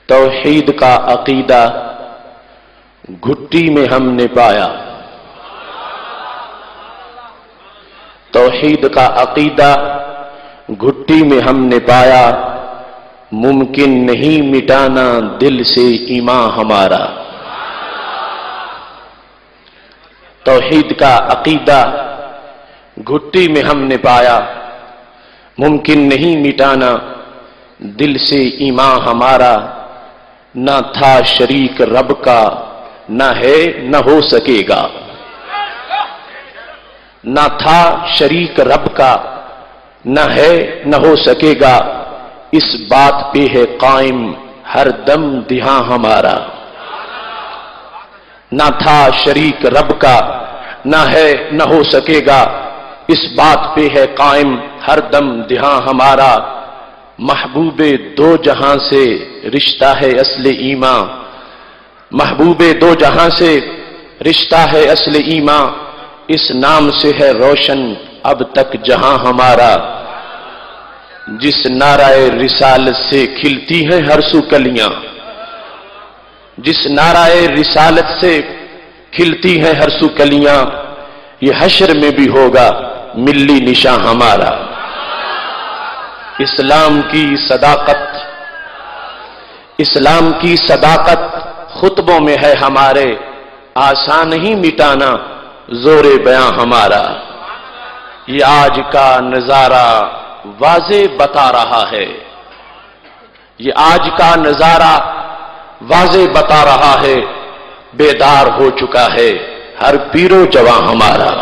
توحید کا عقیدہ گھٹی میں ہم نے پایا، توحید کا عقیدہ گھٹی میں ہم نے پایا، ممکن نہیں مٹانا دل سے ایمان ہمارا۔ توحید کا عقیدہ گھٹی میں ہم نے پایا، ممکن نہیں مٹانا دل سے ایمان ہمارا۔ نہ تھا شریک رب کا، نہ ہے نہ ہو سکے گا، نہ تھا شریک رب کا، نہ ہے نہ ہو سکے گا، اس بات پہ ہے قائم ہر دم دھیان ہمارا۔ نہ تھا شریک رب کا، نہ ہے نہ ہو سکے گا، اس بات پہ ہے قائم ہر دم دھیان ہمارا۔ محبوب دو جہاں سے رشتہ ہے اصل ایمان، محبوب دو جہاں سے رشتہ ہے اصل ایمان، اس نام سے ہے روشن اب تک جہاں ہمارا۔ جس نعرہ رسالت سے کھلتی ہیں ہر سو کلیاں، جس نعرہ رسالت سے کھلتی ہیں ہر سو کلیاں، یہ حشر میں بھی ہوگا ملی نشاں ہمارا۔ اسلام کی صداقت، اسلام کی صداقت خطبوں میں ہے ہمارے، آسان نہیں مٹانا زور بیاں ہمارا۔ یہ آج کا نظارہ واضح بتا رہا ہے، یہ آج کا نظارہ واضح بتا رہا ہے، بیدار ہو چکا ہے ہر پیر و جواں ہمارا۔